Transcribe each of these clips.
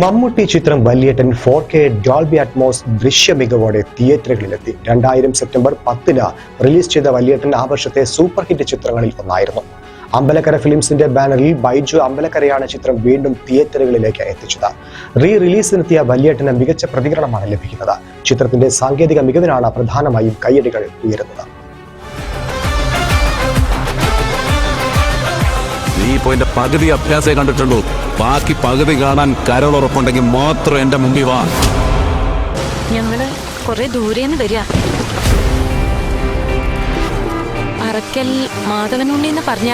മമ്മൂട്ടി ചിത്രം Valliettan 4K Dolby Atmos ദൃശ്യമികവോടെ തിയേറ്ററുകളിലെത്തി. 2000 സെപ്റ്റംബർ 10 റിലീസ് ചെയ്ത വല്യേട്ടൻ ആ വർഷത്തെ സൂപ്പർ ഹിറ്റ് ചിത്രങ്ങളിൽ ഒന്നായിരുന്നു. അമ്പലക്കര ഫിലിംസിന്റെ ബാനറിൽ ബൈജു അമ്പലക്കരയാണ് ചിത്രം വീണ്ടും തിയേറ്ററുകളിലേക്ക് എത്തിച്ചത്. റിലീസിനെത്തിയ വല്യേട്ടന് മികച്ച പ്രതികരണമാണ് ലഭിക്കുന്നത്. ചിത്രത്തിന്റെ സാങ്കേതിക മികവിനാണ് പ്രധാനമായും കയ്യടികൾ ഉയരുന്നത്. നീ പോയിന്റ് പകുതി അഭ്യാസേ കണ്ടിട്ടുള്ളൂ. ബാക്കി പകുതി കാണാൻ കരളുറപ്പുണ്ടെങ്കിൽ മാത്രം എന്റെ മുമ്പിൽ വാ. ഞങ്ങള് കുറെ ദൂരേന്ന് വരിക. അറക്കൽ മാധവനുണ്ണി എന്ന് പറഞ്ഞ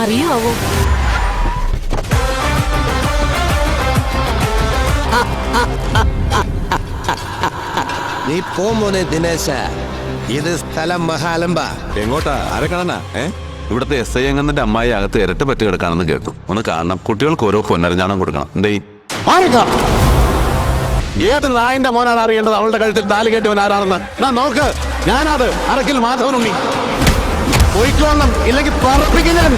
അറിയാവോ? നീ പോമോനെ ദിനേശ, ഇത് സ്ഥലം മഹാലമ്പ. എങ്ങോട്ടാ? ആരെ കാണാനാ? ഇവിടുത്തെ SI അംഗത്തിന്റെ അമ്മായി അകത്ത് ഇരട്ട പറ്റി കിടക്കാണെന്ന് കേട്ടു. ഒന്ന് കാണണം. കുട്ടികൾക്ക് ഓരോ പൊന്നരഞ്ഞാണം കൊടുക്കണം. എന്തേ ഏത് നായന്റെ മോനാണ് അറിയേണ്ടത് അവളുടെ കഴുത്തിൽ താലി കെട്ടിയവൻ ആരാണെന്ന്? നോക്ക്, ഞാനത് അറക്കിൽ മാധവനുണ്ണി. പോയിക്കോണം, ഇല്ലെങ്കിൽ പറപ്പിക്കാൻ.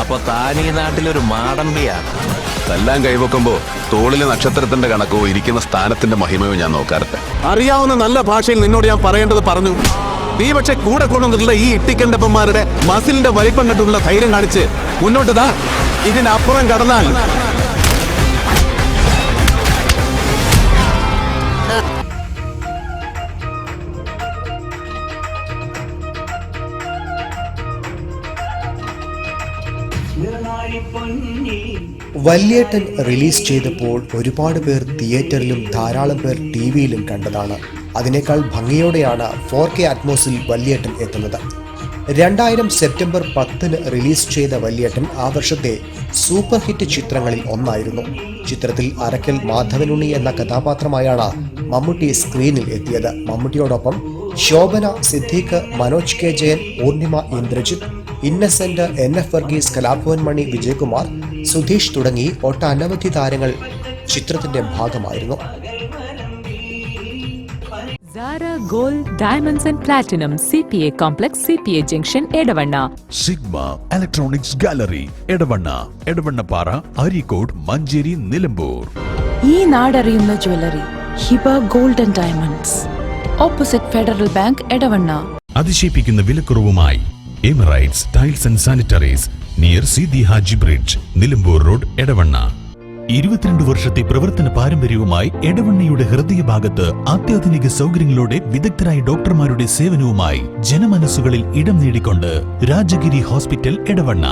അപ്പൊ താനീ നാട്ടിലൊരു മാടമ്പിയാണ്. എല്ലാം കൈവെക്കുമ്പോ തോളിലെ നക്ഷത്രത്തിന്റെ കണക്കോ ഇരിക്കുന്ന സ്ഥാനത്തിന്റെ മഹിമയോ ഞാൻ നോക്കാറുണ്ട്. അറിയാവുന്ന നല്ല ഭാഷയിൽ നിന്നോട് ഞാൻ പറയേണ്ടത് പറഞ്ഞു. നീ പക്ഷെ കൂടെ കൊണ്ടുവന്നിട്ടുള്ള ഈ ഇട്ടിക്കണ്ടപ്പന്മാരുടെ മസിലിന്റെ വലിപ്പം കണ്ടുള്ള ധൈര്യം കാണിച്ച് മുന്നോട്ട് താ. ഇതിനപ്പുറം കടന്നാൽ വല്യേട്ടൻ റിലീസ് ചെയ്തപ്പോൾ ഒരുപാട് പേർ തിയേറ്ററിലും ധാരാളം പേർ TV-യിലും കണ്ടതാണ്. അതിനേക്കാൾ ഭംഗിയോടെയാണ് 4K അറ്റ്മോസിൽ വല്യേട്ടൻ എത്തുന്നത്. 2000 സെപ്റ്റംബർ 10 റിലീസ് ചെയ്ത വല്യേട്ടൻ ആ വർഷത്തെ സൂപ്പർ ഹിറ്റ് ചിത്രങ്ങളിൽ ഒന്നായിരുന്നു. ചിത്രത്തിൽ അറക്കൽ മാധവനുണ്ണി എന്ന കഥാപാത്രമായാണ് മമ്മൂട്ടി സ്ക്രീനിൽ എത്തിയത്. മമ്മൂട്ടിയോടൊപ്പം ശോഭന, സിദ്ദീഖ്, മനോജ് K. ജയൻ, പൂർണിമ, ഇന്ദ്രജിത്ത്, ഇന്നസെന്റ്, NF വർഗീസ്, കലാഭവൻ മണി, വിജയകുമാർ, സുധീഷ് തുടങ്ങി ഒട്ടനവധി താരങ്ങൾ ചിത്രത്തിന്റെ ഭാഗമായിരുന്നു. Zara Gold Diamonds and Platinum CPA Complex, CPA Junction, Edavanna. Sigma Electronics Gallery, Edavanna, Edavannappara, Areekode, Manjeri, Nilambur. ഈ നാടറിയുന്ന jewellery Hiba gold and diamonds, opposite Federal Bank, Edavanna. അതിശയിപ്പിക്കുന്ന വിലക്കുറവുമായി Emirates tiles and sanitaries near Seethi Haji bridge, Nilambur road, Edavanna. 22 വർഷത്തെ പ്രവർത്തന പാരമ്പര്യവുമായി എടവണ്ണയുടെ ഹൃദയഭാഗത്ത് അത്യാധുനിക സൗകര്യങ്ങളോടെ വിദഗ്ധരായ ഡോക്ടർമാരുടെ സേവനവുമായി ജനമനസ്സുകളിൽ ഇടം നേടിക്കൊണ്ട് രാജഗിരി ഹോസ്പിറ്റൽ, എടവണ്ണ.